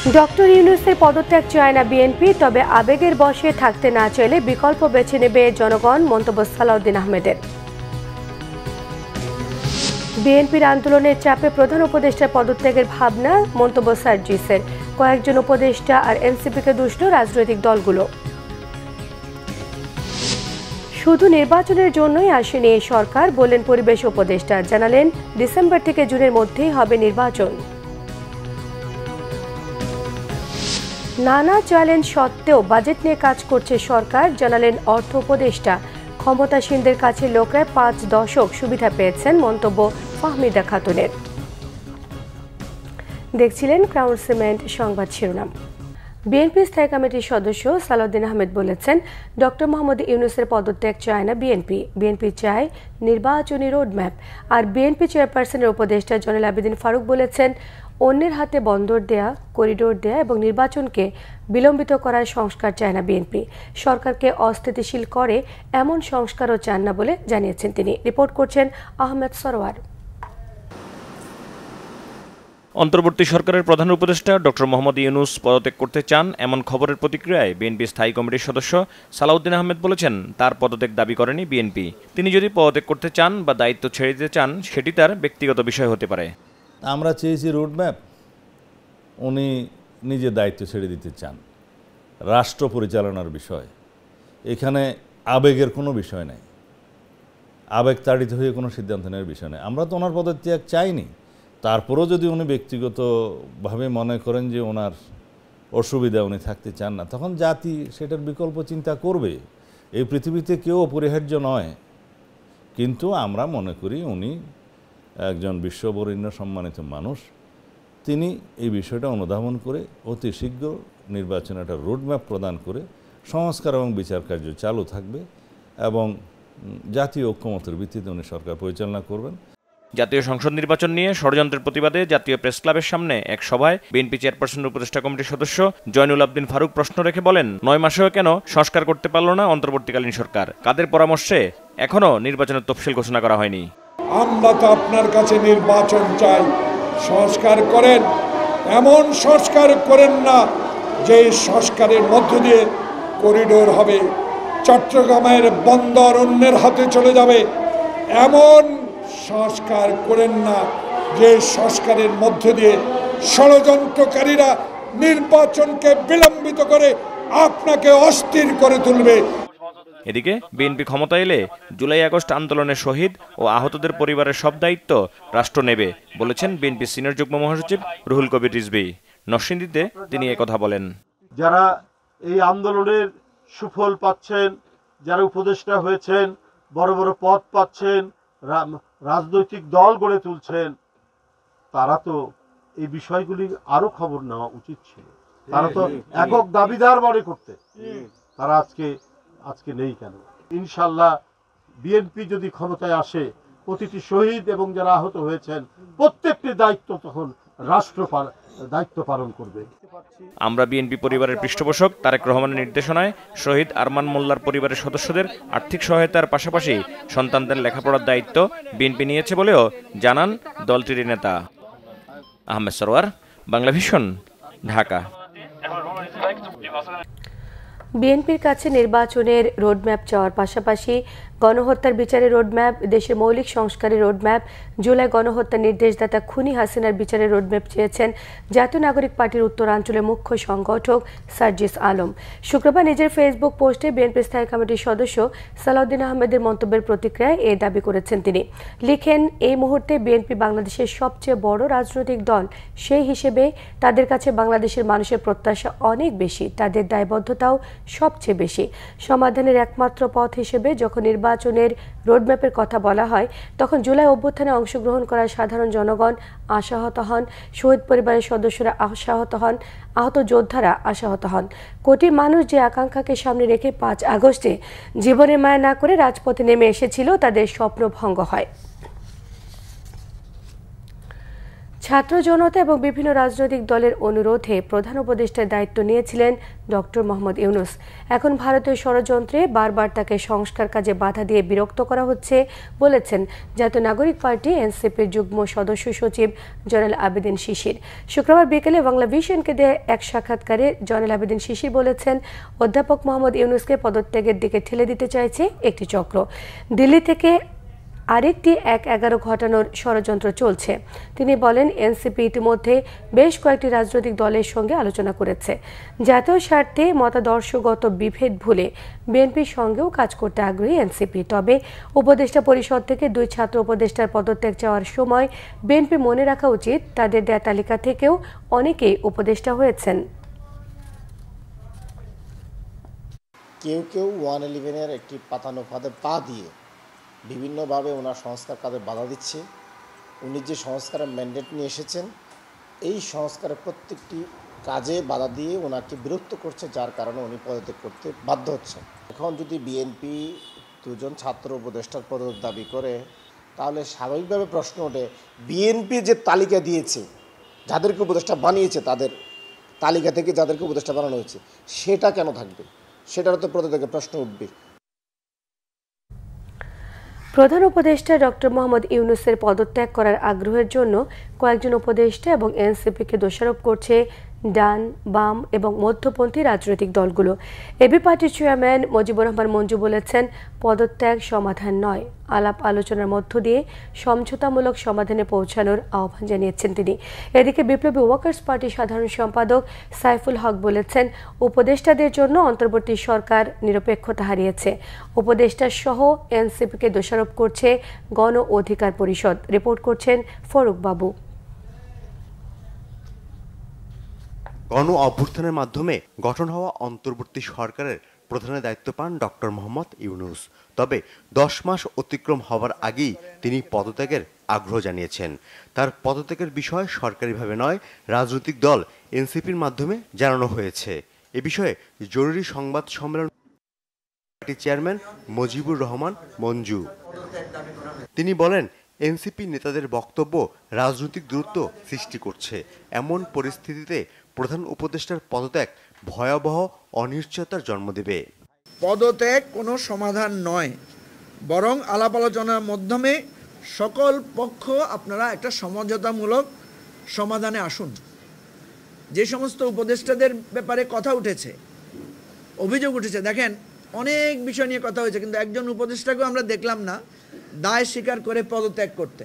Doctor ইউনূসের পদত্যাগ চায় না বিএনপি, তবে আবেগের বশে থাকতে না চাইলে বিকল্প বেছে নেবে জনগণ, মন্তব্য সালাউদ্দিন আহমেদের। বিএনপির আন্দোলনের চাপে প্রধান উপদেষ্টার পদত্যাগের ভাবনা, মন্তব্য সার্জিসের। কয়েকজন উপদেষ্টা আর এনসিপিকে দুষল রাজনৈতিক দলগুলো। শুধু নির্বাচনের জন্যই আসেনি এই সরকার, বললেন পরিবেশ উপদেষ্টা। জানালেন ডিসেম্বর থেকে জুনের মধ্যেই হবে নির্বাচন। নানা চ্যালেঞ্জ সত্ত্বেও বাজেট নিয়ে কাজ করছে সরকার, জানালেন অর্থ উপদেষ্টা। ক্ষমতাসীনদের কাছে লোকরা 5 দশক সুবিধা পেয়েছেন, মন্তব্য ফাহমিদা খাতুনের। দেখছিলেন ক্রাউন সিমেন্ট সংবাদ শিরোনাম। বিএনপি স্থায়ী কমিটির সদস্য সালাউদ্দিন আহমেদ বলেছেন, ডক্টর মোহাম্মদ ইউনূসের পদত্যাগ চায় না বিএনপি। বিএনপি চায় নির্বাচনী রোডম্যাপ। আর বিএনপি চেয়ারপারসনের উপদেষ্টা জয়নুল আবেদিন ফারুক বলেছেন, অন্যের হাতে বন্দর দেয়া, করিডোর দেয়া এবং নির্বাচনকে বিলম্বিত করার সংস্কার চায় না বিএনপি। সরকারকে অস্থিতিশীল করে এমন সংস্কারও চান না বলে জানিয়েছেন তিনি। রিপোর্ট করছেন আহমেদ সরওয়ার। অন্তর্বর্তী সরকারের প্রধান উপদেষ্টা ডক্টর মোহাম্মদ ইউনূস পদত্যাগ করতে চান এমন খবরের প্রতিক্রিয়ায় বিএনপি স্থায়ী কমিটির সদস্য সালাউদ্দিন আহমেদ বলেছেন, তার পদত্যাগ দাবি করেনি বিএনপি। তিনি যদি পদত্যাগ করতে চান বা দায়িত্ব ছেড়ে দিতে চান, সেটি তার ব্যক্তিগত বিষয় হতে পারে। আমরা চেয়েছি রোডম্যাপ, উনি নিজে দায়িত্ব ছেড়ে দিতে চান। রাষ্ট্র পরিচালনার বিষয়, এখানে আবেগের কোনো বিষয় নেই, আবেগ তাড়িত হয়ে কোনো সিদ্ধান্ত নেওয়ার বিষয় নেই। আমরা তো ওনার পদত্যাগ চাইনি, তারপরেও যদি উনি ব্যক্তিগতভাবে মনে করেন যে ওনার অসুবিধা, উনি থাকতে চান না, তখন জাতি সেটার বিকল্প চিন্তা করবে। এই পৃথিবীতে কেউ অপরিহার্য নয়, কিন্তু আমরা মনে করি উনি একজন বিশ্ববরেণ্য সম্মানিত মানুষ। তিনি এই বিষয়টা অনুধাবন করে অতি শীঘ্র নির্বাচনে একটা রোডম্যাপ প্রদান করে সংস্কার এবং বিচার কার্য চালু থাকবে এবং জাতীয় ঐক্যমতের ভিত্তিতে উনি সরকার পরিচালনা করবেন। জাতীয় সংসদ নির্বাচন নিয়ে ষড়যন্ত্রের প্রতিবাদে জাতীয় প্রেস ক্লাবের সামনে এক সভায় বিএনপি চেয়ারপারসন উপদেষ্টা কমিটির সদস্য জয়নুল আবেদিন ফারুক প্রশ্ন রেখে বলেন, 9 মাসেও কেন সংস্কার করতে পারল না অন্তর্বর্তীকালীন সরকার? কাদের পরামর্শে এখনো নির্বাচনের তফসিল ঘোষণা করা হয়নি? আমরা তো আপনার কাছে নির্বাচন চাই, সংস্কার করেন, এমন সংস্কার করেন না যে সংস্কারের মধ্য দিয়ে করিডোর হবে, চট্টগ্রামের বন্দর অন্যের হাতে চলে যাবে। এমন সংস্কার করেন না যে সংস্কারের মধ্য দিয়ে ষড়যন্ত্রকারীরা নির্বাচনকে বিলম্বিত করে আপনাকে অস্থির করে তুলবে। এদিকে বিএনপি ক্ষমতা এলে জুলাই আগস্ট আন্দোলনের শহীদ ও আহতদের পরিবারের সব দায়িত্ব রাষ্ট্র নেবে বলেছেন বিএনপি সিনিয়র যুগ্ম মহাসচিব রুহুল কবির রিজভী। নরসিংদীতে তিনি একথা বলেন। যারা এই আন্দোলনের সুফল পাচ্ছেন, যারা উপদেষ্টা হয়েছেন, বড় বড় পদ পাচ্ছেন, রাজনৈতিক দল গড়ে তুলছেন, তারা তো এই বিষয়গুলি আরো খবর নেওয়া উচিত ছিল। তারা তো একক দাবিদার মনে করতে, তারা আজকে নেই কেন? ইনশাল্লাহ বিএনপি যদি ক্ষমতায় আসে, প্রতিটি শহীদ এবং যারা আহত হয়েছেন প্রত্যেকটি দায়িত্ব তখন রাষ্ট্র দায়িত্ব পালন করবে। আমরা বিএনপি পরিবারের পৃষ্ঠপোষক তারেক রহমানের নির্দেশনায় শহীদ আরমান মোল্লার পরিবারের সদস্যদের আর্থিক সহায়তার পাশাপাশি সন্তানদের লেখাপড়ার দায়িত্ব বিএনপি নিয়েছে বলেও জানান দলটির নেতা। আহমেদ সরওয়ার, বাংলা ভিশন, ঢাকা। বিএনপির কাছে নির্বাচনের রোডম্যাপ চাওয়ার পাশাপাশি গণহত্যার বিচারের রোডম্যাপ, দেশের মৌলিক সংস্কারের রোডম্যাপ, জুলাই গণহত্যার নির্দেশদাতা খুনি হাসিনার বিচারের রোডম্যাপ চেয়েছেন জাতীয় নাগরিক পার্টির উত্তরাঞ্চলের মুখ্য সংগঠক সার্জিস আলম। শুক্রবার নিজের ফেসবুক পোস্টে বিএনপি স্থায়ী কমিটির সদস্য সালাউদ্দিন আহমেদের মন্তব্যের প্রতিক্রিয়ায় এ দাবি করেছেন তিনি। লিখেন, এই মুহূর্তে বিএনপি বাংলাদেশের সবচেয়ে বড় রাজনৈতিক দল, সেই হিসেবে তাদের কাছে বাংলাদেশের মানুষের প্রত্যাশা অনেক বেশি, তাদের দায়বদ্ধতাও সবচেয়ে বেশি। সমাধানের একমাত্র পথ হিসেবে যখন নির্বাচনের রোডম্যাপের কথা বলা হয়, তখন জুলাই অভ্যুত্থানে অংশগ্রহণ করা সাধারণ জনগণ আশাহত হন, শহীদ পরিবারের সদস্যরা আশাহত হন, আহত যোদ্ধারা আশাহত হন। কোটি মানুষ যে আকাঙ্ক্ষাকে সামনে রেখে 5 আগস্টে জীবনের মায়া না করে রাজপথে নেমে এসেছিল, তাদের স্বপ্ন ভঙ্গ হয়। ছাত্র জনতা এবং বিভিন্ন রাজনৈতিক দলের অনুরোধে প্রধান উপদেষ্টার দায়িত্ব নিয়েছিলেন ডক্টর মোহাম্মদ ইউনূস। এখন ভারতীয় ষড়যন্ত্রে বারবার তাকে সংস্কার কাজে বাধা দিয়ে বিরক্ত করা হচ্ছে বলেছেন জাতীয় নাগরিক পার্টি এনসিপির যুগ্ম সদস্য সচিব জয়নাল আবেদিন শিশির। শুক্রবার বিকেলে বাংলা ভিশনকে দেয়া এক সাক্ষাৎকারে জয়নাল আবেদিন শিশির বলেছেন, অধ্যাপক মোহাম্মদ ইউনূসকে পদত্যাগের দিকে ঠেলে দিতে চাইছে একটি চক্র। দিল্লি থেকে আরেকটি ১/১১ ঘটানোর ষড়যন্ত্র চলছে। তিনি বলেন, এনসিপি ইতিমধ্যে বেশ কয়েকটি রাজনৈতিক দলের সঙ্গে আলোচনা করেছে। জাতীয় স্বার্থে মতাদর্শগত বিভেদ ভুলে বিএনপির সঙ্গেও কাজ করতে আগ্রহী এনসিপি। তবে উপদেষ্টা পরিষদ থেকে ২ ছাত্র উপদেষ্টার পদত্যাগ চাওয়ার সময় বিএনপি মনে রাখা উচিত, তাদের দেয়া তালিকা থেকেও অনেকেই উপদেষ্টা হয়েছেন। কেউ কেউ 111-এর একটি পাতানো ফাঁদে পা দিয়ে বিভিন্নভাবে ওনার সংস্কার কাজে বাধা দিচ্ছে। উনি যে সংস্কারের ম্যান্ডেট নিয়ে এসেছেন, এই সংস্কারের প্রত্যেকটি কাজে বাধা দিয়ে ওনাকে বিরক্ত করছে, যার কারণে উনি পদত্যাগ করতে বাধ্য হচ্ছেন। এখন যদি বিএনপি 2 জন ছাত্র উপদেষ্টার পদত্যাগ দাবি করে, তাহলে স্বাভাবিকভাবে প্রশ্ন ওঠে, বিএনপি যে তালিকা দিয়েছে, যাদেরকে উপদেষ্টা বানিয়েছে, তাদের তালিকা থেকে যাদেরকে উপদেষ্টা বানানো হয়েছে, সেটা কেন থাকবে? সেটারও তো পদত্যাগের প্রশ্ন উঠবে। প্রধান উপদেষ্টা ডক্টর মোহাম্মদ ইউনূসের পদত্যাগ করার আগ্রহের জন্য কয়েকজন উপদেষ্টা এবং এনসিপিকে দোষারোপ করছে ডান, বাম এবং মধ্যপন্থী রাজনৈতিক দলগুলো। এবি পার্টির চেয়ারম্যান মুজিবুর রহমান মঞ্জু বলেছেন, পদত্যাগ সমাধান নয়, আলাপ আলোচনার মধ্য দিয়ে সমঝোতামূলক সমাধানে পৌঁছানোর আহ্বান জানিয়েছেন তিনি। এদিকে বিপ্লবী ওয়ার্কার্স পার্টির সাধারণ সম্পাদক সাইফুল হক বলেছেন, উপদেষ্টাদের জন্য অন্তর্বর্তী সরকার নিরপেক্ষতা হারিয়েছে। উপদেষ্টা সহ এনসিপিকে দোষারোপ করছে গণ অধিকার পরিষদ। রিপোর্ট করছেন ফরুক বাবু। গণ অভ্যুত্থানের মাধ্যমে গঠন হওয়া অন্তর্বর্তী সরকারের প্রধানের দায়িত্ব পান ডক্টর মোহাম্মদ ইউনূস। তবে 10 মাস অতিক্রম হওয়ার আগেই তিনি পদত্যাগের আগ্রহ জানিয়েছেন। তার পদত্যাগের বিষয় সরকারিভাবে নয়, রাজনৈতিক দল এনসিপির মাধ্যমে জানানো হয়েছে। এ বিষয়ে জরুরি সংবাদ সম্মেলন পার্টির চেয়ারম্যান মুজিবুর রহমান মঞ্জু। তিনি বলেন, এনসিপি নেতাদের বক্তব্য রাজনৈতিক দূরত্ব সৃষ্টি করছে। এমন পরিস্থিতিতে প্রধান উপদেষ্টার পদত্যাগ ভয়াবহ অনিশ্চয়তার জন্ম দেবে। পদত্যাগ কোনো সমাধান নয়, বরং আলাপ আলোচনার মাধ্যমে সকল পক্ষ আপনারা একটা সমঝোতামূলক সমাধানে আসুন। যে সমস্ত উপদেষ্টাদের ব্যাপারে কথা উঠেছে, অভিযোগ উঠেছে, দেখেন অনেক বিষয় নিয়ে কথা হয়েছে, কিন্তু একজন উপদেষ্টাকেও আমরা দেখলাম না দায় স্বীকার করে পদত্যাগ করতে।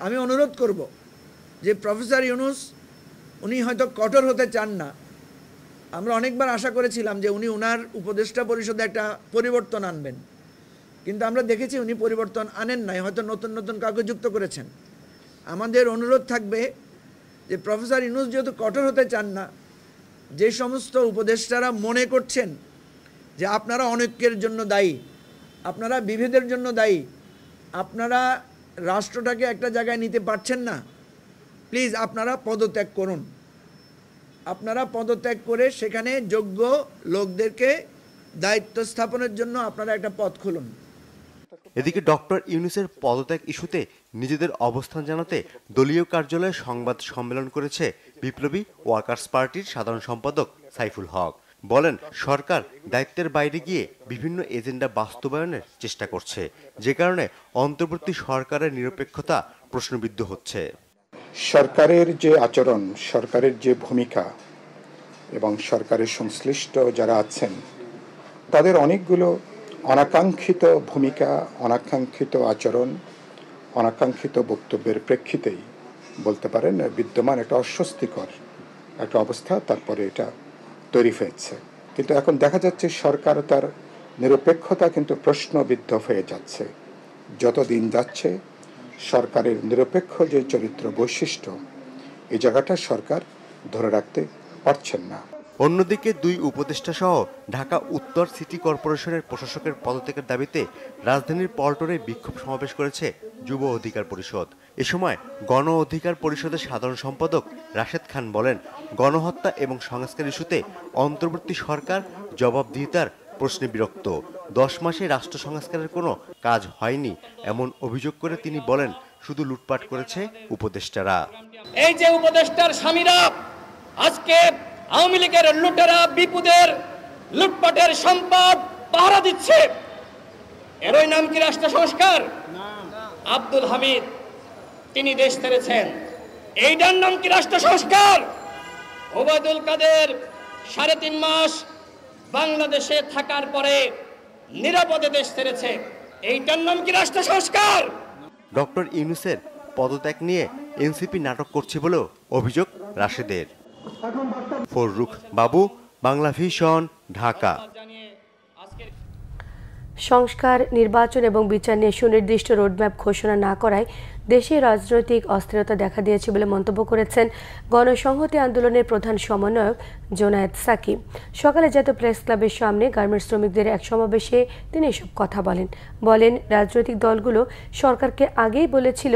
আমি অনুরোধ করব যে প্রফেসর ইউনূস, উনি হয়তো কঠোর হতে চান না। আমরা অনেকবার আশা করেছিলাম যে উনি ওনার উপদেষ্টা পরিষদে একটা পরিবর্তন আনবেন, কিন্তু আমরা দেখেছি উনি পরিবর্তন আনেন নাই, হয়তো নতুন নতুন কাউকে যুক্ত করেছেন। আমাদের অনুরোধ থাকবে যে প্রফেসর ইউনূস যেহেতু কঠোর হতে চান না, যে সমস্ত উপদেষ্টারা মনে করছেন যে আপনারা অনৈক্যের জন্য দায়ী, আপনারা বিভেদের জন্য দায়ী, আপনারা রাষ্ট্রটাকে একটা জায়গায় নিতে পারছেন না, প্লিজ আপনারা পদত্যাগ করুন। আপনারা পদত্যাগ করে সেখানে যোগ্য লোকদেরকে দায়িত্ব স্থাপনের জন্য আপনারা একটা পথ খুলুন। এদিকে ডক্টর ইউনূসের পদত্যাগ ইস্যুতে নিজেদের অবস্থান জানাতে দলীয় কার্যালয়ে সংবাদ সম্মেলন করেছে বিপ্লবী ওয়ার্কার্স পার্টির সাধারণ সম্পাদক সাইফুল হক। বলেন, সরকার দায়িত্বের বাইরে গিয়ে বিভিন্ন এজেন্ডা বাস্তবায়নের চেষ্টা করছে, যে কারণে অন্তর্বর্তী সরকারের নিরপেক্ষতা প্রশ্নবিদ্ধ হচ্ছে। সরকারের যে আচরণ, সরকারের যে ভূমিকা এবং সরকারের সংশ্লিষ্ট যারা আছেন, তাদের অনেকগুলো অনাকাঙ্ক্ষিত ভূমিকা, অনাকাঙ্ক্ষিত আচরণ, অনাকাঙ্ক্ষিত বক্তব্যের প্রেক্ষিতেই বলতে পারেন বিদ্যমান একটা অস্বস্তিকর একটা অবস্থা তারপরে এটা তৈরি হয়েছে। কিন্তু এখন দেখা যাচ্ছে সরকার তার নিরপেক্ষতা কিন্তু প্রশ্নবিদ্ধ হয়ে যাচ্ছে। যত দিন যাচ্ছে সরকারের নিরপেক্ষ যে চরিত্র বৈশিষ্ট্য, এই জায়গাটা সরকার ধরে রাখতে পারছেন না। অন্যদিকে 2 উপদেষ্টা সহ ঢাকা উত্তর সিটি কর্পোরেশনের প্রশাসকের পদত্যাগের দাবিতে রাজধানীর পল্টনে বিক্ষোভ সমাবেশ করেছে যুব অধিকার পরিষদ। এ সময় গণ অধিকার পরিষদের সাধারণ সম্পাদক রাশেদ খান বলেন, গণহত্যা এবং সংস্কার ইস্যুতে অন্তর্বর্তী সরকার জবাবদিহিতার প্রশ্নে বিরক্ত। 10 মাসে রাষ্ট্র সংস্কারের কোনো কাজ হয়নি এমন অভিযোগ করে তিনি বলেন, শুধু লুটপাট করেছে উপদেষ্টারা। এই যে উপদেষ্টার স্বামীরা আজকে আওয়ামী লীগের লুটেরা বিপুদের লুটপাটের সম্পদ পাহারা দিচ্ছে, এরই নাম কি রাষ্ট্র সংস্কার? আব্দুল হামিদ তিনি দেশ ছেড়েছেন, এইটার নাম কি রাষ্ট্র সংস্কার? ওবায়দুল কাদের 3.5 মাস বাংলাদেশে থাকার পরে নিরাপদে দেশ ছেড়েছে, এইটার নাম কি রাষ্ট্র সংস্কার? ডক্টর ইউনূসের পদত্যাগ নিয়ে এনসিপি নাটক করছে বলেও অভিযোগ রাশেদের। ফররুখ বাবু, বাংলা ভিশন, ঢাকা। সংস্কার, নির্বাচন এবং বিচার নিয়ে সুনির্দিষ্ট রোডম্যাপ ঘোষণা না করায় দেশে রাজনৈতিক অস্থিরতা দেখা দিয়েছে বলে মন্তব্য করেছেন গণসংহতি আন্দোলনের প্রধান সমন্বয়ক জোনায়েদ সাকি। সকালে জাতীয় প্রেস ক্লাবের সামনে গার্মেন্টস শ্রমিকদের এক সমাবেশে তিনি এসব কথা বলেন রাজনৈতিক দলগুলো সরকারকে আগেই বলেছিল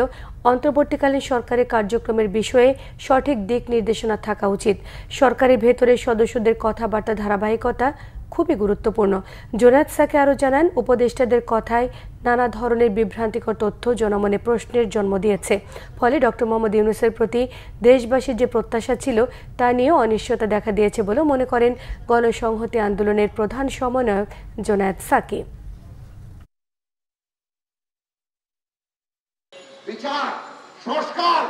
অন্তর্বর্তীকালীন সরকারের কার্যক্রমের বিষয়ে সঠিক দিক নির্দেশনা থাকা উচিত। সরকারের ভেতরে সদস্যদের কথাবার্তা ধারাবাহিকতা খুবই গুরুত্বপূর্ণ। জোনায়েদ সাকি আরও জানান, উপদেষ্টাদের কথায় নানা ধরনের বিভ্রান্তিকর তথ্য জনমনে প্রশ্নের জন্ম দিয়েছে। ফলে ডক্টর মোহাম্মদ ইউনূসের প্রতি দেশবাসীর যে প্রত্যাশা ছিল তা নিয়েও অনিশ্চয়তা দেখা দিয়েছে বলে মনে করেন গণসংহতি আন্দোলনের প্রধান সমন্বয়ক জোনায়েদ সাকি। বিচার, সংস্কার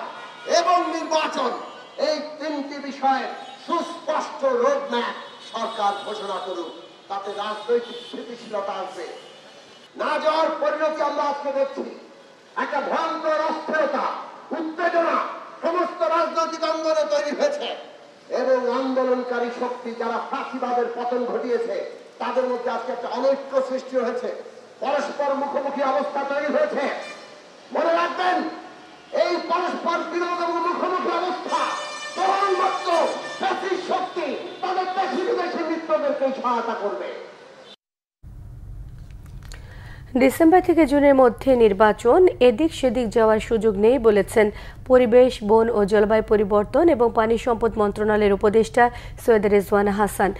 এবং নির্বাচন, এই 3টি বিষয়ে সুস্পষ্ট রোডম্যাপ সরকার ঘোষণা করুক, তাতে রাজনৈতিক স্থিতিশীলতা আসবে। না যাওয়ার পরিণতি আমরা আজকে দেখছি, একটা ভয়ঙ্কর অস্থিরতা, উত্তেজনা সমস্ত রাজনৈতিক আন্দোলনে তৈরি হয়েছে এবং আন্দোলনকারী শক্তি যারা ফাঁসিবাদের পতন ঘটিয়েছে তাদের মধ্যে আজকে একটা অনৈক্য সৃষ্টি হয়েছে, পরস্পর মুখোমুখি অবস্থা তৈরি হয়েছে। মনে রাখবেন, এই পরস্পর বিরোধ এবং মুখোমুখি অবস্থা কেবলমাত্র জাতির শক্তি তাদের দেশি বিদেশি মিত্রদেরকে সহায়তা করবে। ডিসেম্বর থেকে জুনের মধ্যে নির্বাচন, এদিক সেদিক যাওয়ার সুযোগ নেই বলেছেন পরিবেশ, বন ও জলবায়ু পরিবর্তন এবং পানি সম্পদ মন্ত্রণালয়ের উপদেষ্টা সৈয়দা রেজওয়ানা হাসান।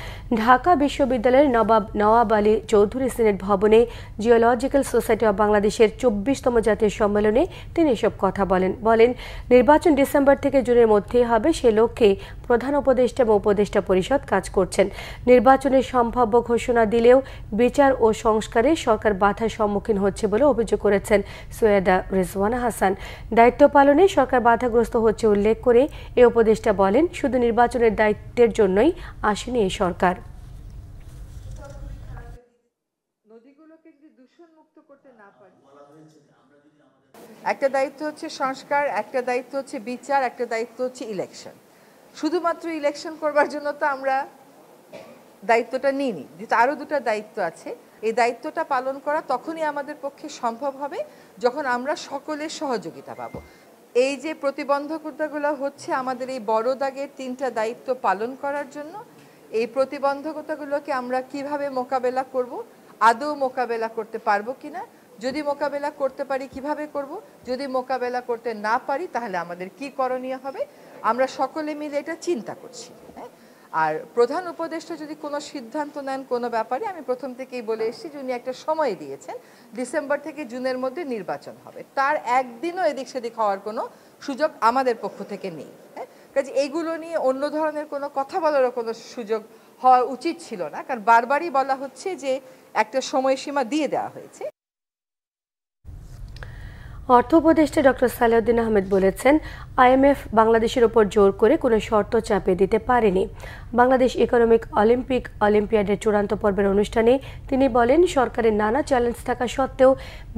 ঢাকা বিশ্ববিদ্যালয়ের নওয়াব আলী চৌধুরী সিনেট ভবনে জিওলজিক্যাল সোসাইটি অব বাংলাদেশের 24তম জাতীয় সম্মেলনে তিনি এসব কথা বলেন নির্বাচন ডিসেম্বর থেকে জুনের মধ্যেই হবে, সে লক্ষ্যে প্রধান উপদেষ্টা এবং উপদেষ্টা পরিষদ কাজ করছেন। নির্বাচনের সম্ভাব্য ঘোষণা দিলেও বিচার ও সংস্কারে সরকার বাধার সম্মুখীন হচ্ছে বলে অভিযোগ করেছেন সৈয়দা রেজওয়ানা হাসান। দায়িত্ব পালনে সরকার বাধাগ্রস্ত হচ্ছে উল্লেখ করে এই উপদেষ্টা বলেন, শুধু নির্বাচনের দায়িত্বের জন্যই আসেনি এই সরকার। একটা দায়িত্ব হচ্ছে সংস্কার, একটা দায়িত্ব হচ্ছে বিচার, একটা দায়িত্ব হচ্ছে ইলেকশন। শুধুমাত্র ইলেকশন করবার জন্য তো আমরা দায়িত্বটা নিইনি, যেহেতু আরও 2টা দায়িত্ব আছে। এই দায়িত্বটা পালন করা তখনই আমাদের পক্ষে সম্ভব হবে যখন আমরা সকলের সহযোগিতা পাবো। এই যে প্রতিবন্ধকতাগুলো হচ্ছে আমাদের এই বড় দাগের 3টা দায়িত্ব পালন করার জন্য, এই প্রতিবন্ধকতাগুলোকে আমরা কিভাবে মোকাবেলা করব, আদৌ মোকাবেলা করতে পারবো কিনা, যদি মোকাবেলা করতে পারি কিভাবে করব, যদি মোকাবেলা করতে না পারি তাহলে আমাদের কি করণীয় হবে, আমরা সকলে মিলে এটা চিন্তা করছি। আর প্রধান উপদেষ্টা যদি কোনো সিদ্ধান্ত নেন কোনো ব্যাপারে, আমি প্রথম থেকেই বলে এসেছি যে উনি একটা সময় দিয়েছেন, ডিসেম্বর থেকে জুনের মধ্যে নির্বাচন হবে, তার একদিনও এদিক সেদিক হওয়ার কোনো সুযোগ আমাদের পক্ষ থেকে নেই। কাজে এইগুলো নিয়ে অন্য ধরনের কোনো কথা বলারও কোনো সুযোগ হওয়া উচিত ছিল না, কারণ বারবারই বলা হচ্ছে যে একটা সময়সীমা দিয়ে দেওয়া হয়েছে। অর্থ উপদেষ্টা ডক্টর সালেউদ্দিন আহমেদ বলেছেন, আইএমএফ বাংলাদেশের উপর জোর করে কোনো শর্ত চাপিয়ে দিতে পারেনি। বাংলাদেশ ইকোনমিক অলিম্পিয়াডের চূড়ান্ত পর্বের অনুষ্ঠানে তিনি বলেন, সরকারের নানা চ্যালেঞ্জ থাকা সত্ত্বেও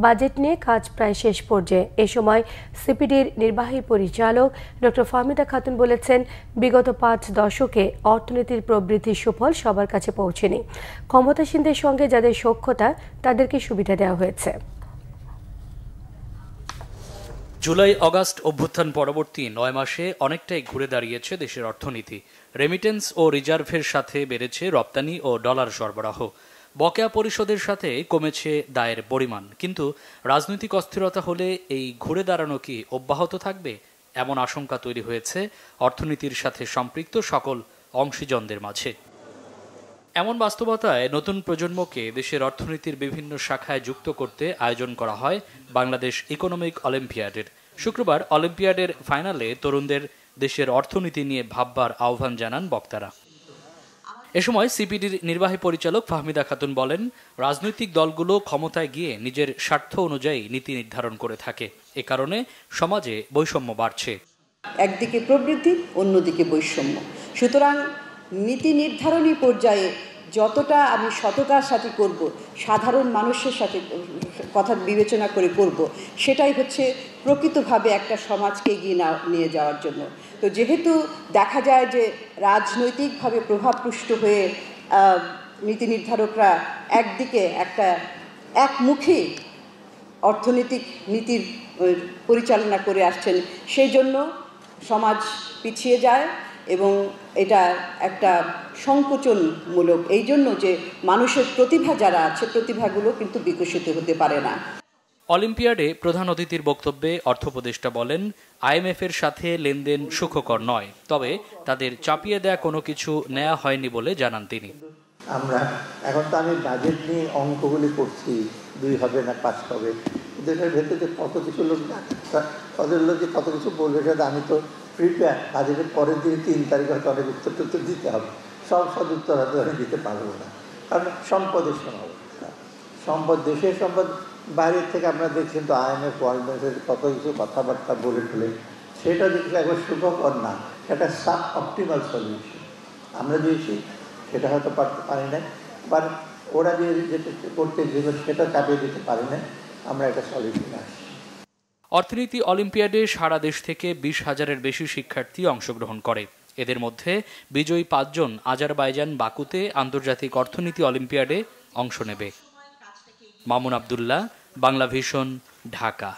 বাজেট নিয়ে কাজ প্রায় শেষ পর্যায়ে। এ সময় সিপিডির নির্বাহী পরিচালক ডক্টর ফাহমিদা খাতুন বলেছেন, বিগত 5 দশকে অর্থনীতির প্রবৃদ্ধির সুফল সবার কাছে পৌঁছেনি। ক্ষমতাসীনদের সঙ্গে যাদের সখ্যতা তাদেরকে সুবিধা দেওয়া হয়েছে। জুলাই আগস্ট অভ্যুত্থান পরবর্তী 9 মাসে অনেকটাই ঘুরে দাঁড়িয়েছে দেশের অর্থনীতি। রেমিটেন্স ও রিজার্ভের সাথে বেড়েছে রপ্তানি ও ডলার সরবরাহ। বকেয়া পরিশোধের সাথে কমেছে দায়ের পরিমাণ। কিন্তু রাজনৈতিক অস্থিরতা হলে এই ঘুরে দাঁড়ানো কি অব্যাহত থাকবে, এমন আশঙ্কা তৈরি হয়েছে অর্থনীতির সাথে সম্পৃক্ত সকল অংশীজনদের মাঝে। এমন বাস্তবতায় নতুন প্রজন্মকে দেশের অর্থনীতির বিভিন্ন শাখায় যুক্ত করতে আয়োজন করা হয় বাংলাদেশ ইকোনমিক অলিম্পিয়াডের। শুক্রবার অলিম্পিয়াডের ফাইনালে তরুণদের দেশের অর্থনীতি নিয়ে ভাববার আহ্বান জানান বক্তারা। এ সময় সিপিডির নির্বাহী পরিচালক ফাহমিদা খাতুন বলেন, রাজনৈতিক দলগুলো ক্ষমতায় গিয়ে নিজের স্বার্থ অনুযায়ী নীতি নির্ধারণ করে থাকে। এ কারণে সমাজে বৈষম্য বাড়ছে। একদিকে প্রবৃদ্ধি, অন্যদিকে বৈষম্য। সুতরাং নীতি নির্ধারণী পর্যায়ে যতটা আমি সততার সাথে করব, সাধারণ মানুষের সাথে কথা বিবেচনা করে করব, সেটাই হচ্ছে প্রকৃতভাবে একটা সমাজকে এগিয়ে নিয়ে যাওয়ার জন্য। তো যেহেতু দেখা যায় যে রাজনৈতিকভাবে প্রভাবপুষ্ট হয়ে নীতি নির্ধারকরা একদিকে একটা একমুখী অর্থনৈতিক নীতির পরিচালনা করে আসছেন, সেই জন্য সমাজ পিছিয়ে যায় এবং এটা একটা সংকোচনমূলক, এই জন্য যে মানুষের প্রতিভা যারা আছে, প্রতিভাগুলো কিন্তু বিকশিত হতে পারে না। অলিম্পিয়াডে প্রধান অতিথির বক্তব্যে অর্থ উপদেষ্টা বলেন, আইএমএফের সাথে লেনদেন সুখকর নয়, তবে তাদের চাপিয়ে দেয়া কোনো কিছু নেওয়া হয়নি বলে জানান তিনি। আমরা এখন তো আমি বাজেট নিয়ে অঙ্কগুলি করছি, 2 হবে না 5 হবে, দেশের ভেতরে কত কিছু লোক তাদের লোক যে কত কিছু বলবে, সেটা আমি তো প্রিপেয়ার। বাজেটের পরের দিকে 3 তারিখ হয়তো অনেক উত্তর দিতে হবে, সব উত্তর হয়তো আমি দিতে পারবো না, কারণ সম্পদের সময় সম্পদ, দেশের সম্পদ বাইরের থেকে আমরা দেখছি তো আইএমএফ ওয়ার্ল্ড ব্যাংকের কত কিছু কথাবার্তা বলে ফেলে, সেটা দেখলে একবার সুখকর না, সেটা সাব অপটিমাল সলিউশন আমরা দিয়েছি, সেটা হয়তো পারি না, বা ওরা যে যেটা করতে গেল সেটা চাপিয়ে দিতে পারি না, আমরা একটা সলিউশন আসছি। অর্থনীতি অলিম্পিয়াডে সারা দেশ থেকে 20,000-এর বেশি শিক্ষার্থী অংশগ্রহণ করে। এদের মধ্যে বিজয়ী 5 জন আজারবাইজান বাকুতে আন্তর্জাতিক অর্থনীতি অলিম্পিয়াডে অংশ নেবে। মামুন আব্দুল্লাহ, বাংলা ভিশন, ঢাকা।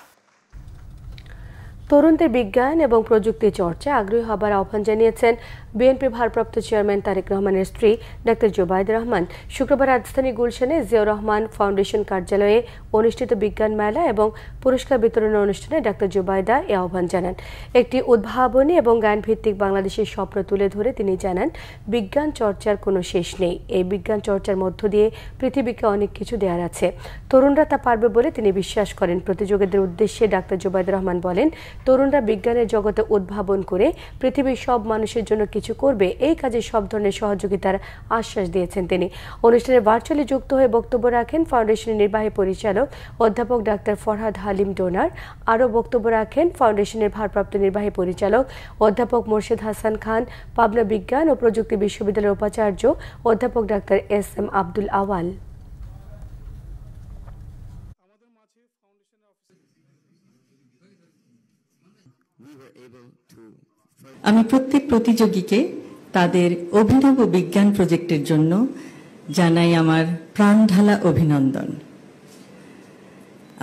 তরুণদের বিজ্ঞান এবং প্রযুক্তি চর্চা আগ্রহী হবার আহ্বান জানিয়েছেন বিএনপির ভারপ্রাপ্ত চেয়ারম্যান তারেক রহমানের স্ত্রী ডাক্তার জুবাইদা রহমান। শুক্রবার রাজধানী গুলশানে জিয়াউর রহমান ফাউন্ডেশন কার্যালয়ে অনুষ্ঠিত বিজ্ঞান মেলা এবং পুরস্কার বিতরণের অনুষ্ঠানে ডাক্তার জুবাইদা এ আহ্বান জানান। একটি উদ্ভাবনী এবং জ্ঞানভিত্তিক বাংলাদেশের স্বপ্ন তুলে ধরে তিনি জানান, বিজ্ঞান চর্চার কোনো শেষ নেই। এই বিজ্ঞান চর্চার মধ্য দিয়ে পৃথিবীকে অনেক কিছু দেওয়ার আছে, তরুণরা তা পারবে বলে তিনি বিশ্বাস করেন। প্রতিযোগীদের উদ্দেশ্যে ডাক্তার জুবাইদা রহমান বলেন, তরুণরা বিজ্ঞানের জগতে উদ্ভাবন করে পৃথিবীর সব মানুষের জন্য কিছু করবে, এই কাজে সব ধরনের সহযোগিতার আশ্বাস দিয়েছেন তিনি। অনুষ্ঠানে ভার্চুয়ালি যুক্ত হয়ে বক্তব্য রাখেন ফাউন্ডেশনের নির্বাহী পরিচালক অধ্যাপক ডাক্তার ফরহাদ হালিম ডোনার। আরও বক্তব্য রাখেন ফাউন্ডেশনের ভারপ্রাপ্ত নির্বাহী পরিচালক অধ্যাপক মোর্শেদ হাসান খান, পাবনা বিজ্ঞান ও প্রযুক্তি বিশ্ববিদ্যালয়ের উপাচার্য অধ্যাপক ডাক্তার SM আব্দুল আওয়াল। আমি প্রত্যেক প্রতিযোগীকে তাদের অভিনব বিজ্ঞান প্রজেক্টের জন্য জানাই আমার প্রাণঢালা অভিনন্দন।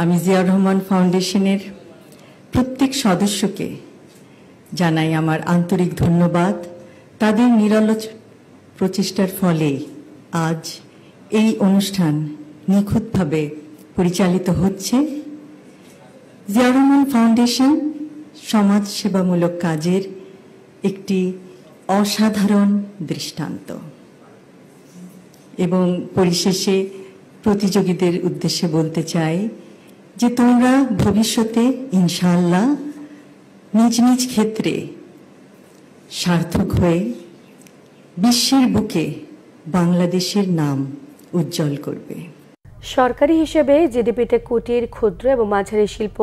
আমি জিয়াউর রহমান ফাউন্ডেশনের প্রত্যেক সদস্যকে জানাই আমার আন্তরিক ধন্যবাদ। তাদের নিরলস প্রচেষ্টার ফলে আজ এই অনুষ্ঠান নিখুঁতভাবে পরিচালিত হচ্ছে। জিয়াউর রহমান ফাউন্ডেশন সমাজসেবামূলক কাজের একটি অসাধারণ দৃষ্টান্ত। এবং পরিশেষে প্রতিযোগীদের উদ্দেশ্যে বলতে চাই যে তোমরা ভবিষ্যতে ইনশাআল্লাহ নিজ নিজ ক্ষেত্রে সার্থক হয়ে বিশ্বের বুকে বাংলাদেশের নাম উজ্জ্বল করবে। সরকারি হিসেবে জিডিপিতে কুটির, ক্ষুদ্র এবং মাঝারি শিল্প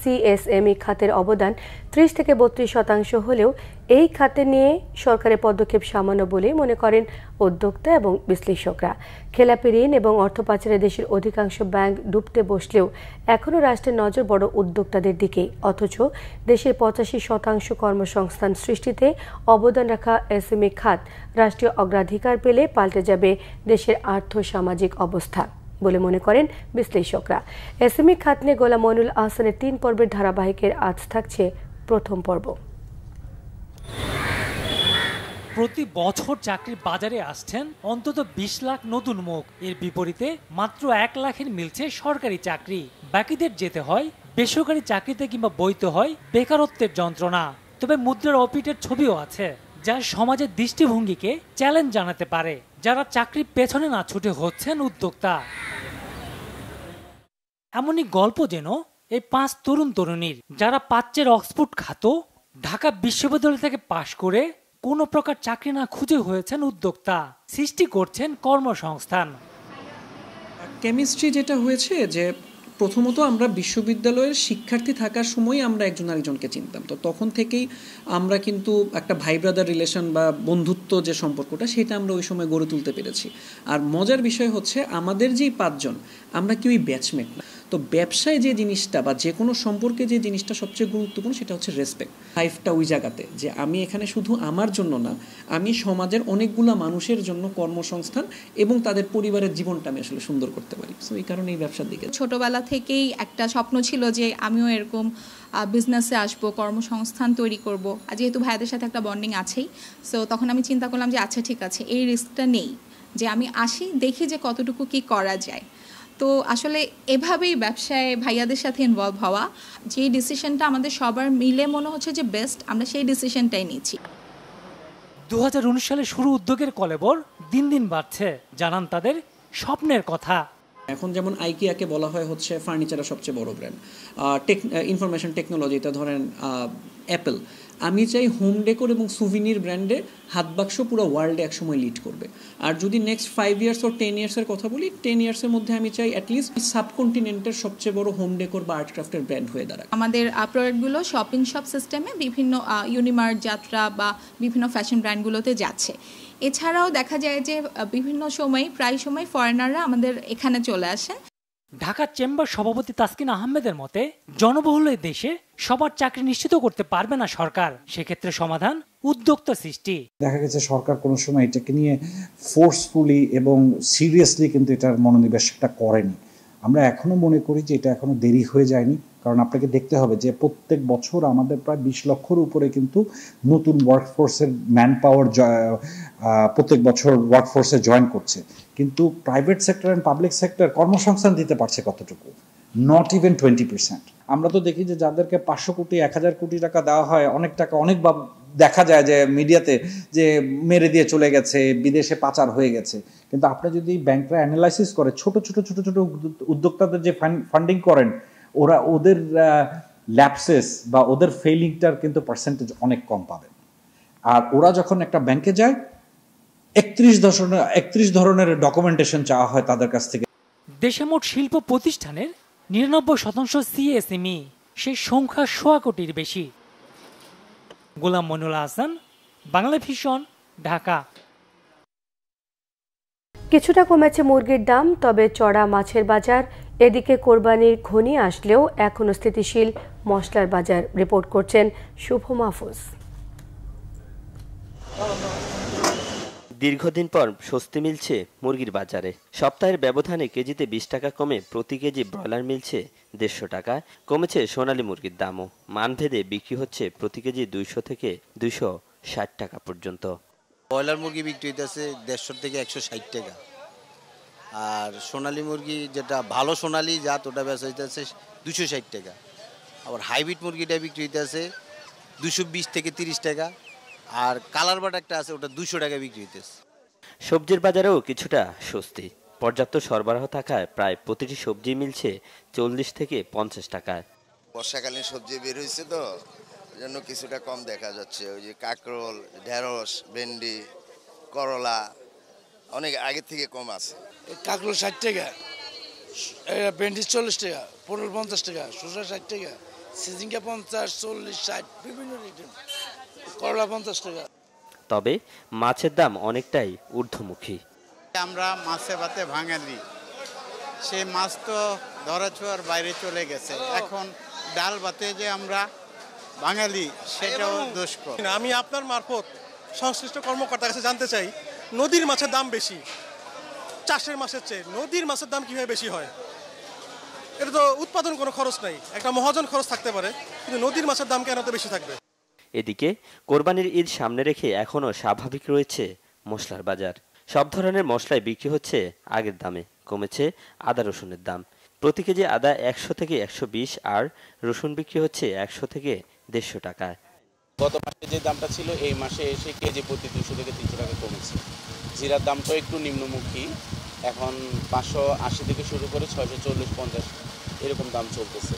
CSME খাতের অবদান 30 থেকে 32% হলেও এই খাতে নিয়ে সরকারের পদক্ষেপ সামান্য বলে মনে করেন উদ্যোক্তা এবং বিশ্লেষকরা। খেলাপি ঋণ এবং অর্থ পাচারে দেশের অধিকাংশ ব্যাংক ডুবতে বসলেও এখনও রাষ্ট্রের নজর বড় উদ্যোক্তাদের দিকেই, অথচ দেশের 85% কর্মসংস্থান সৃষ্টিতে অবদান রাখা SME খাত রাষ্ট্রীয় অগ্রাধিকার পেলে পাল্টে যাবে দেশের আর্থ-সামাজিক অবস্থা বলে মনে করেন বিশ্লেষকরা। SME খাত নিয়ে গোলাম মইনুল আহসানের 3 পর্বের ধারাবাহিকের আজ থাকছে প্রথম পর্ব। প্রতি বছর চাকরির বাজারে আসছেন অন্তত 20 লাখ নতুন মুখ। এর বিপরীতে মাত্র 1 লাখের মিলছে সরকারি চাকরি। বাকিদের যেতে হয় বেসরকারি চাকরিতে কিংবা বইতে হয় বেকারত্বের যন্ত্রণা। তবে মুদ্রার অপিটের ছবিও আছে, যা সমাজের দৃষ্টিভঙ্গিকে চ্যালেঞ্জ জানাতে পারে। যারা চাকরির পেছনে না ছুটে হচ্ছেন উদ্যোক্তা। এমনই গল্প যেন এই 5 তরুণ তরুণীর, যারা পাচ্ছের অক্সফোর্ড খ্যাত ঢাকা বিশ্ববিদ্যালয় থেকে পাশ করে কোনো প্রকার চাকরি না খুঁজে হয়েছেন উদ্যোক্তা, সৃষ্টি করছেন কর্মসংস্থান। কেমিস্ট্রি যেটা হয়েছে যে প্রথমত আমরা বিশ্ববিদ্যালয়ের শিক্ষার্থী থাকার সময় আমরা একজন আরেকজনকে চিনতাম, তো তখন থেকেই আমরা কিন্তু একটা ভাই ব্রাদার রিলেশন বা বন্ধুত্ব যে সম্পর্কটা সেটা আমরা ওই সময় গড়ে তুলতে পেরেছি। আর মজার বিষয় হচ্ছে আমাদের যেই 5 জন আমরা কেউই ব্যাচমেট না। তো ব্যবসায় যে জিনিসটা বা যে কোনো সম্পর্কে যে জিনিসটা সবচেয়ে গুরুত্বপূর্ণ সেটা হচ্ছে রেসপেক্ট। লাইফটা ওই জায়গাতে যে আমি এখানে শুধু আমার জন্য না, আমি সমাজের অনেকগুলা মানুষের জন্য কর্মসংস্থান এবং তাদের পরিবারের জীবনটা আমি আসলে সুন্দর করতে পারি। সো এই কারণে এই ব্যবসার দিকে ছোটবেলা থেকেই একটা স্বপ্ন ছিল যে আমিও এরকম বিজনেসে আসবো, কর্মসংস্থান তৈরি করব। আর যেহেতু ভাইয়াদের সাথে একটা বন্ডিং আছেই, সো তখন আমি চিন্তা করলাম যে আচ্ছা ঠিক আছে, এই রিস্কটা নেই, যে আমি আসি দেখি যে কতটুকু কি করা যায়। তো আসলে এভাবেই ব্যবসায় ভাইয়াদের সাথে ইনভলভ হওয়া, যে ডিসিশনটা আমাদের সবার মিলে মনে হচ্ছে যে বেস্ট, আমরা সেই ডিসিশনটাই নিচ্ছি। 2019 সালে শুরু উদ্যোগের কলেবর দিন দিন বাড়ছে, জানান তাদের স্বপ্নের কথা। এখন যেমন আইকিয়াকে বলা হয় হচ্ছে ফার্নিচারের সবচেয়ে বড় ব্র্যান্ড, ইনফরমেশন টেকনোলজিতে ধরেন অ্যাপেল। আমি চাই হোম ডেকোর এবং সুভিনির ব্র্যান্ডে হাতবাক্স পুরো ওয়ার্ল্ডে একসময় লিড করবে। আর যদি নেক্সট 5 ইয়ার্স ও 10 ইয়ার্সের কথা বলি, 10 ইয়ার্সের মধ্যে আমি চাই অ্যাটলিস্ট সাবকন্টিনেন্টের সবচেয়ে বড় হোম ডেকোর বা আর্ট ক্রাফটের ব্র্যান্ড হয়ে দাঁড়ায়। আমাদের প্রোডাক্টগুলো শপিং শপ সিস্টেমে বিভিন্ন ইউনিমার্ট, যাত্রা বা বিভিন্ন ফ্যাশন ব্র্যান্ডগুলোতে যাচ্ছে। এছাড়াও দেখা যায় যে বিভিন্ন সময় প্রায় সময় ফরেনাররা আমাদের এখানে চলে আসেন। ঢাকা চেম্বার সভাপতি তাসকিন আহমেদের মতে, জনবহুল এই দেশে সবার চাকরি নিশ্চিত করতে পারবে না সরকার, সেক্ষেত্রে সমাধান উদ্যোক্তা সৃষ্টি। দেখা গেছে সরকার কোনো সময় এটাকে নিয়ে ফোর্সফুলি এবং সিরিয়াসলি কিন্তু এটার মনোনিবেশটা করেনি। আমরা এখনো মনে করি যে এটা এখনো দেরি হয়ে যায়নি, কারণ আপনাকে দেখতে হবে যে প্রত্যেক বছর আমাদের প্রায় 20 লক্ষর উপরে কিন্তু নতুন ওয়ার্কফোর্সের ম্যান পাওয়ার প্রত্যেক বছর ওয়ার্কফোর্সে জয়েন করছে, কিন্তু private sector and public sector কর্মসংস্থান দিতে পারছে কতটুকু? Not even 20%। আমরা তো দেখি যে যাদেরকে 500 কোটি 1000 কোটি টাকা দেওয়া হয়, অনেক টাকা অনেক দেখা যায় যে মিডিয়াতে যে মেরে দিয়ে চলে গেছে, বিদেশে পাচার হয়ে গেছে, কিন্তু আপনি যদি ব্যাংকরা অ্যানালাইসিস করে ছোট ছোট উদ্যোক্তাদের যে ফান্ডিং করেন, ওদের ল্যাপসেস বা ওদের ফেইলিংটার কিন্তু পার্সেন্টেজ অনেক কম পাবেন। আর ওরা যখন একটা ব্যাংকে যায় 31 ধরনের ডকুমেন্টেশন চাওয়া হয় তাদের কাছ থেকে। দেশে মোট শিল্প প্রতিষ্ঠানের 99% সিএসএমই, সেই সংখ্যা 100 কোটির বেশি। গোলাম মইনুল হাসান, বাংলা ভিশন, ঢাকা। কিছুটা কমেছে মুরগির দাম, তবে চড়া মাছের বাজার। এদিকে কোরবানির ঘনিয়ে আসলেও এখনো স্থিতিশীল মশলার বাজার, রিপোর্ট করছেন শুভ মাহফুজ। দীর্ঘদিন পর স্বস্তি মিলছে মুরগির বাজারে। সপ্তাহের ব্যবধানে কেজিতে 20 টাকা কমে প্রতি কেজি ব্রয়লার মিলছে 150 টাকায়। কমেছে সোনালী মুরগির দামও, মানভেদে বিক্রি হচ্ছে প্রতি কেজি 200 থেকে 260 টাকা পর্যন্ত। ব্রয়লার মুরগি বিক্রি হইতেছে 150 থেকে 160 টাকা, আর সোনালী মুরগি যেটা ভালো সোনালী জাত ওটা বেচা হইতেছে 260 টাকা। আবার হাইব্রিড মুরগিটা বিক্রি হইতেছে 220 থেকে 30 টাকা, আর কালার বাট একটা আছে ওটা 200 টাকা বিক্রি হইতেছে। সবজির বাজারেও কিছুটা স্বস্তি। পর্যাপ্ত সরবরাহ থাকায় প্রায় প্রতিটি সবজি মিলছে 40 থেকে 50 টাকায়। বর্ষাকালীন সবজি বের হয়েছে তো জন্য কিছুটা কম দেখা যাচ্ছে। ওই যে কাঁকরোল, ঢেঁড়স, ভেন্ডি, করলা অনেক আগের থেকে কম আছে। কাঁকরোল 60 টাকা, ভেন্ডি 40 টাকা, পটল 50 টাকা, শসা 60 টাকা, সিজিঙ্গা 50, 40, 60 বিভিন্ন রেটের, করলা 50 টাকা। তবে মাছের দাম অনেকটাই ঊর্ধ্বমুখী। আমরা মাছে ভাতে বাঙালি, সেই মাছ তো ধরা ছোঁয়ার বাইরে চলে গেছে। এখন ডাল ভাতে যে আমরা বাঙালি সেটাও দুষ্কর। আমি আপনার মারফত সংশ্লিষ্ট কর্মকর্তার কাছে জানতে চাই, নদীর মাছের দাম বেশি চাষের মাছের চেয়ে, নদীর মাছের দাম কিভাবে বেশি হয়? এটা তো উৎপাদন কোনো খরচ নাই, একটা মহাজন খরচ থাকতে পারে, কিন্তু নদীর মাছের দাম কেন তো বেশি থাকবে? এদিকে কোরবানির ঈদ সামনে রেখে এখনও স্বাভাবিক রয়েছে মশলার বাজার। সব ধরনের মশলাই বিক্রি হচ্ছে আগের দামে। কমেছে আদা রসুনের দাম। প্রতি কেজি আদা 100 থেকে 120, আর রসুন বিক্রি হচ্ছে 100 থেকে 150 টাকায়। গত মাসে যে দামটা ছিল এই মাসে এসে কেজি প্রতি 200 থেকে 300 টাকা কমেছে। জিরার দামটাও একটু নিম্নমুখী, এখন 580 থেকে শুরু করে 640-50 এরকম দাম চলতেছে।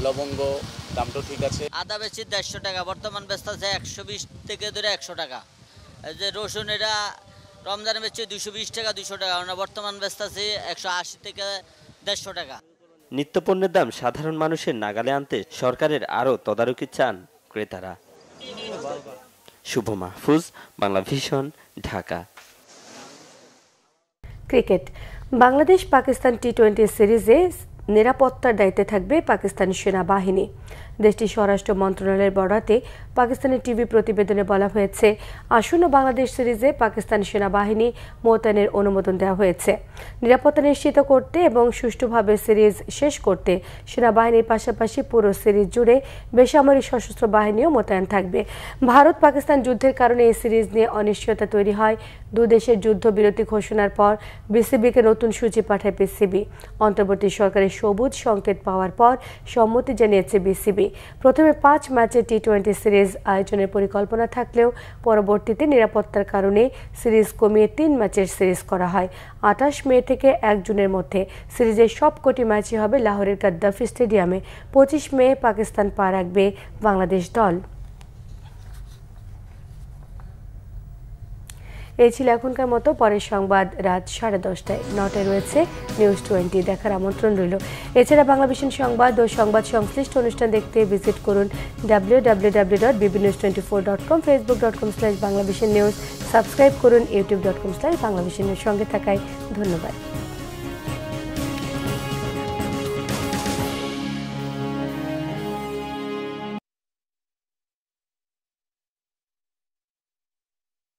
লবঙ্গ দামটাও ঠিক আছে। আদা বেশি 150 টাকা, বর্তমান ব্যস্ত আছে 120 থেকে ধরে 100 টাকা। এই যে রসুন এটা রমজানে বেচছে 220 টাকা 200 টাকা, আমরা বর্তমান ব্যস্ত আছে 180 থেকে 150 টাকা। নিত্যপণ্যের দাম সাধারণ মানুষের নাগালে আনতে সরকারের আরও তদারকি চান ক্রেতারা। শুভ মাহফুজ, বাংলা ভিশন, ঢাকা। ক্রিকেট। বাংলাদেশ পাকিস্তান টি-20 সিরিজে নিরাপত্তার দায়িত্বে থাকবে পাকিস্তানি সেনাবাহিনী। দেশটির স্বরাষ্ট্র মন্ত্রণালয়ের বরাতে পাকিস্তানের টিভি প্রতিবেদনে বলা হয়েছে, আসন্ন বাংলাদেশ সিরিজে পাকিস্তানি সেনাবাহিনী মোতায়েনের অনুমোদন দেওয়া হয়েছে। নিরাপত্তা নিশ্চিত করতে এবং সুষ্ঠুভাবে সিরিজ শেষ করতে সেনাবাহিনীর পাশাপাশি পুরো সিরিজ জুড়ে বেসামরিক সশস্ত্র বাহিনীও মোতায়েন থাকবে। ভারত পাকিস্তান যুদ্ধের কারণে এই সিরিজ নিয়ে অনিশ্চয়তা তৈরি হয়। দুদেশের যুদ্ধবিরতি ঘোষণার পর বিসিবিকে নতুন সূচি পাঠায় পিসিবি। অন্তর্বর্তী সরকারের সবুজ সংকেত পাওয়ার পর সম্মতি জানিয়েছে বিসিবি। প্রথমে 5 ম্যাচের টি-20 সিরিজ আয়োজনের পরিকল্পনা থাকলেও পরবর্তীতে নিরাপত্তার কারণে সিরিজ কমিয়ে 3 ম্যাচের সিরিজ করা হয়। 28 মে থেকে 1 জুনের মধ্যে সিরিজের সবকটি ম্যাচই হবে লাহোরের গাদ্দাফি স্টেডিয়ামে। 25 মে পাকিস্তান পা রাখবে বাংলাদেশ দল। এই ছিল এখনকার মতো। পরের সংবাদ রাত 10:30টায়। 9টায় রয়েছে নিউজ 20 দেখার আমন্ত্রণ রইল। এছাড়া বাংলা ভিশন সংবাদ ও সংবাদ সংশ্লিষ্ট অনুষ্ঠান দেখতে ভিজিট করুন www.bbnews24.com, facebook.com/banglavisionnews, সাবস্ক্রাইব করুন youtube.com/banglavisionnews। সঙ্গে থাকায় ধন্যবাদ।